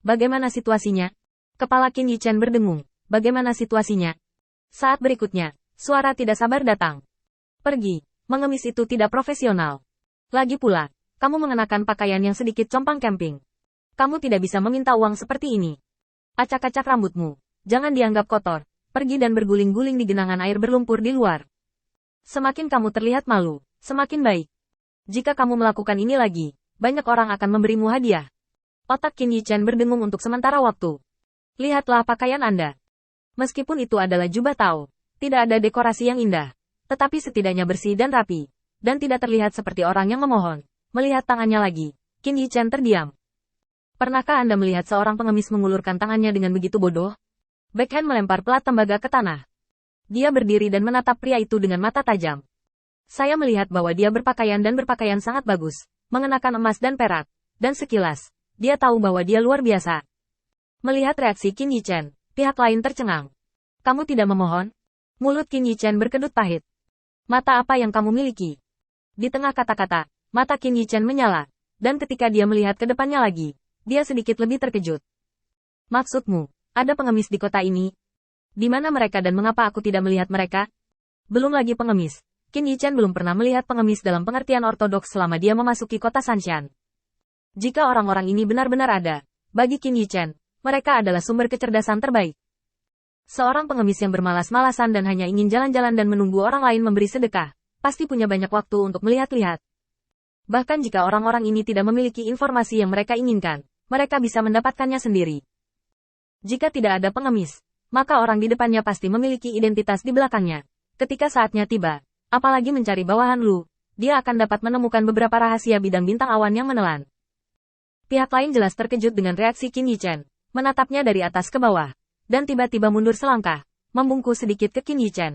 Bagaimana situasinya? Kepala Qin Yichen berdengung. Bagaimana situasinya? Saat berikutnya, suara tidak sabar datang. Pergi, mengemis itu tidak profesional. Lagi pula, kamu mengenakan pakaian yang sedikit compang camping. Kamu tidak bisa meminta uang seperti ini. Acak-acak rambutmu, jangan dianggap kotor. Pergi dan berguling-guling di genangan air berlumpur di luar. Semakin kamu terlihat malu, semakin baik. Jika kamu melakukan ini lagi, banyak orang akan memberimu hadiah. Otak Qin Yichen berdengung untuk sementara waktu. Lihatlah pakaian Anda. Meskipun itu adalah jubah Tao, tidak ada dekorasi yang indah, tetapi setidaknya bersih dan rapi, dan tidak terlihat seperti orang yang memohon. Melihat tangannya lagi, Qin Yichen terdiam. Pernahkah Anda melihat seorang pengemis mengulurkan tangannya dengan begitu bodoh? Backhand melempar pelat tembaga ke tanah. Dia berdiri dan menatap pria itu dengan mata tajam. Saya melihat bahwa dia berpakaian sangat bagus, mengenakan emas dan perak, dan sekilas, dia tahu bahwa dia luar biasa. Melihat reaksi Qin Yichen, pihak lain tercengang. Kamu tidak memohon? Mulut Qin Yichen berkedut pahit. Mata apa yang kamu miliki? Di tengah kata-kata, mata Qin Yichen menyala, dan ketika dia melihat ke depannya lagi, dia sedikit lebih terkejut. Maksudmu, ada pengemis di kota ini? Di mana mereka dan mengapa aku tidak melihat mereka? Belum lagi pengemis, Qin Yichen belum pernah melihat pengemis dalam pengertian ortodoks selama dia memasuki kota Sanshan. Jika orang-orang ini benar-benar ada, bagi Qin Yichen, mereka adalah sumber kecerdasan terbaik. Seorang pengemis yang bermalas-malasan dan hanya ingin jalan-jalan dan menunggu orang lain memberi sedekah, pasti punya banyak waktu untuk melihat-lihat. Bahkan jika orang-orang ini tidak memiliki informasi yang mereka inginkan, mereka bisa mendapatkannya sendiri. Jika tidak ada pengemis, maka orang di depannya pasti memiliki identitas di belakangnya. Ketika saatnya tiba, apalagi mencari bawahan Lu, dia akan dapat menemukan beberapa rahasia bidang bintang awan yang menelan. Pihak lain jelas terkejut dengan reaksi Qin Yichen, menatapnya dari atas ke bawah, dan tiba-tiba mundur selangkah, membungkuk sedikit ke Qin Yichen.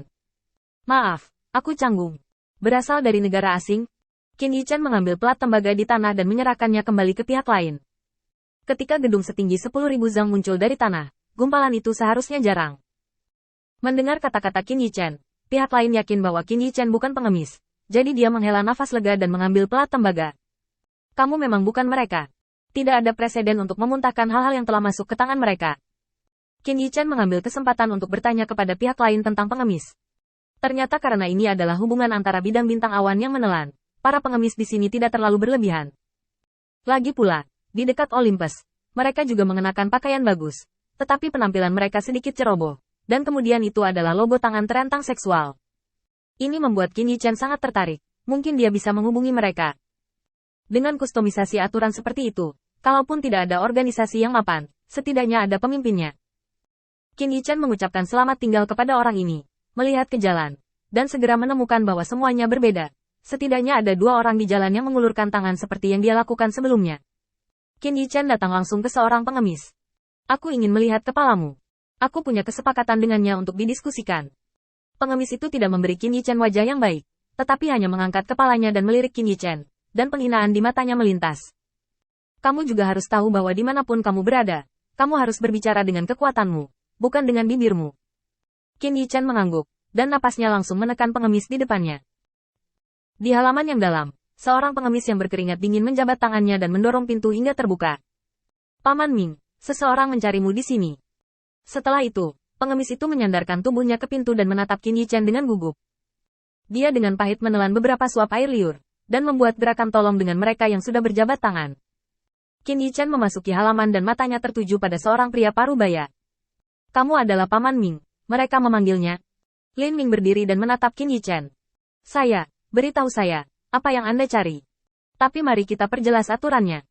Maaf, aku canggung. Berasal dari negara asing? Qin Yichen mengambil pelat tembaga di tanah dan menyerahkannya kembali ke pihak lain. Ketika gedung setinggi 10.000 zang muncul dari tanah, gumpalan itu seharusnya jarang. Mendengar kata-kata Qin Yichen, pihak lain yakin bahwa Qin Yichen bukan pengemis, jadi dia menghela nafas lega dan mengambil pelat tembaga. Kamu memang bukan mereka. Tidak ada preseden untuk memuntahkan hal-hal yang telah masuk ke tangan mereka. Qin Yichen mengambil kesempatan untuk bertanya kepada pihak lain tentang pengemis. Ternyata karena ini adalah hubungan antara bidang bintang awan yang menelan, para pengemis di sini tidak terlalu berlebihan. Lagi pula, di dekat Olympus, mereka juga mengenakan pakaian bagus, tetapi penampilan mereka sedikit ceroboh, dan kemudian itu adalah logo tangan terentang seksual. Ini membuat Qin Yichen sangat tertarik, mungkin dia bisa menghubungi mereka. Dengan kustomisasi aturan seperti itu, kalaupun tidak ada organisasi yang mapan, setidaknya ada pemimpinnya. Qin Yichen mengucapkan selamat tinggal kepada orang ini, melihat ke jalan, dan segera menemukan bahwa semuanya berbeda. Setidaknya ada dua orang di jalan yang mengulurkan tangan seperti yang dia lakukan sebelumnya. Qin Yichen datang langsung ke seorang pengemis. Aku ingin melihat kepalamu. Aku punya kesepakatan dengannya untuk didiskusikan. Pengemis itu tidak memberi Qin Yichen wajah yang baik, tetapi hanya mengangkat kepalanya dan melirik Qin Yichen, dan penghinaan di matanya melintas. Kamu juga harus tahu bahwa dimanapun kamu berada, kamu harus berbicara dengan kekuatanmu, bukan dengan bibirmu. Qin Yichen mengangguk, dan napasnya langsung menekan pengemis di depannya. Di halaman yang dalam, seorang pengemis yang berkeringat dingin menjabat tangannya dan mendorong pintu hingga terbuka. Paman Ming, seseorang mencarimu di sini. Setelah itu, pengemis itu menyandarkan tubuhnya ke pintu dan menatap Qin Yichen dengan gugup. Dia dengan pahit menelan beberapa suap air liur, dan membuat gerakan tolong dengan mereka yang sudah berjabat tangan. Qin Yichen memasuki halaman dan matanya tertuju pada seorang pria parubaya. Kamu adalah Paman Ming, mereka memanggilnya. Lin Ming berdiri dan menatap Qin Yichen. Beritahu saya, apa yang Anda cari? Tapi mari kita perjelas aturannya.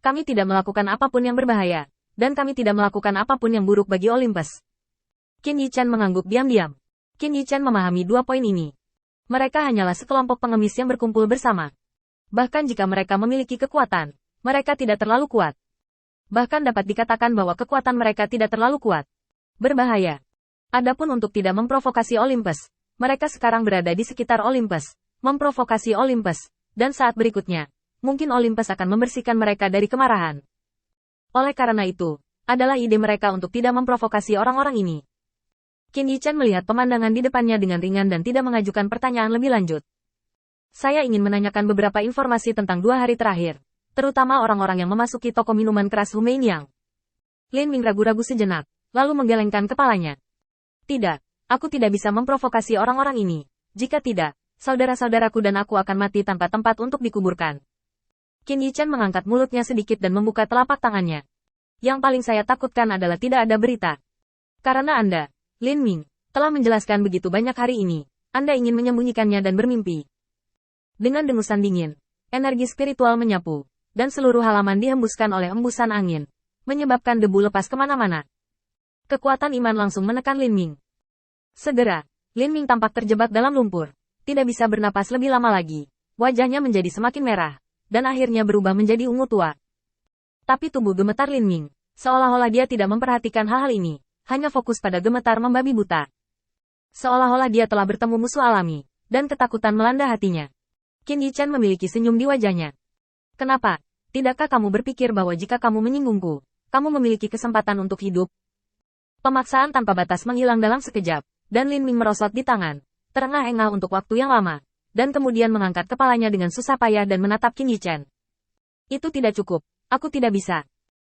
Kami tidak melakukan apapun yang berbahaya, dan kami tidak melakukan apapun yang buruk bagi Olympus. Qin Yichen mengangguk diam-diam. Qin Yichen memahami dua poin ini. Mereka hanyalah sekelompok pengemis yang berkumpul bersama. Bahkan jika mereka memiliki kekuatan, mereka tidak terlalu kuat. Bahkan dapat dikatakan bahwa kekuatan mereka tidak terlalu kuat. Berbahaya. Adapun untuk tidak memprovokasi Olympus, mereka sekarang berada di sekitar Olympus, memprovokasi Olympus, dan saat berikutnya, mungkin Olympus akan membersihkan mereka dari kemarahan. Oleh karena itu, adalah ide mereka untuk tidak memprovokasi orang-orang ini. Qin Yichen melihat pemandangan di depannya dengan ringan dan tidak mengajukan pertanyaan lebih lanjut. Saya ingin menanyakan beberapa informasi tentang 2 hari terakhir, terutama orang-orang yang memasuki toko minuman keras Humeiniang. Lin Ming ragu-ragu sejenak, lalu menggelengkan kepalanya. Tidak, aku tidak bisa memprovokasi orang-orang ini. Jika tidak, saudara-saudaraku dan aku akan mati tanpa tempat untuk dikuburkan. Qin Yichen mengangkat mulutnya sedikit dan membuka telapak tangannya. Yang paling saya takutkan adalah tidak ada berita. Karena Anda, Lin Ming, telah menjelaskan begitu banyak hari ini, Anda ingin menyembunyikannya dan bermimpi. Dengan dengusan dingin, energi spiritual menyapu, dan seluruh halaman dihembuskan oleh embusan angin, menyebabkan debu lepas kemana-mana. Kekuatan iman langsung menekan Lin Ming. Segera, Lin Ming tampak terjebak dalam lumpur, tidak bisa bernapas lebih lama lagi, wajahnya menjadi semakin merah, dan akhirnya berubah menjadi ungu tua. Tapi tubuh gemetar Lin Ming, seolah-olah dia tidak memperhatikan hal-hal ini, hanya fokus pada gemetar membabi buta. Seolah-olah dia telah bertemu musuh alami, dan ketakutan melanda hatinya. Qin Yichen memiliki senyum di wajahnya. Kenapa? Tidakkah kamu berpikir bahwa jika kamu menyinggungku, kamu memiliki kesempatan untuk hidup? Pemaksaan tanpa batas menghilang dalam sekejap, dan Lin Ming merosot di tangan, terengah-engah untuk waktu yang lama, dan kemudian mengangkat kepalanya dengan susah payah dan menatap Qin Yichen. Itu tidak cukup, aku tidak bisa.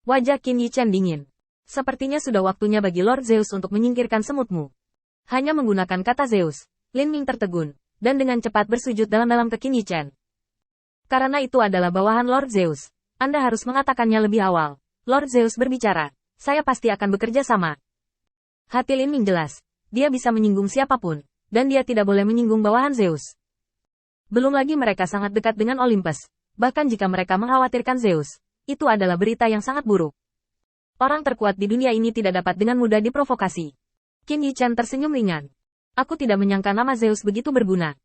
Wajah Qin Yichen dingin. Sepertinya sudah waktunya bagi Lord Zeus untuk menyingkirkan semutmu. Hanya menggunakan kata Zeus, Lin Ming tertegun, dan dengan cepat bersujud dalam-dalam ke Qin Yichen. Karena itu adalah bawahan Lord Zeus, Anda harus mengatakannya lebih awal. Lord Zeus berbicara, saya pasti akan bekerja sama. Hati Lin Ming jelas, dia bisa menyinggung siapapun, dan dia tidak boleh menyinggung bawahan Zeus. Belum lagi mereka sangat dekat dengan Olympus, bahkan jika mereka mengkhawatirkan Zeus, itu adalah berita yang sangat buruk. Orang terkuat di dunia ini tidak dapat dengan mudah diprovokasi. Qin Yichen tersenyum ringan. Aku tidak menyangka nama Zeus begitu berguna.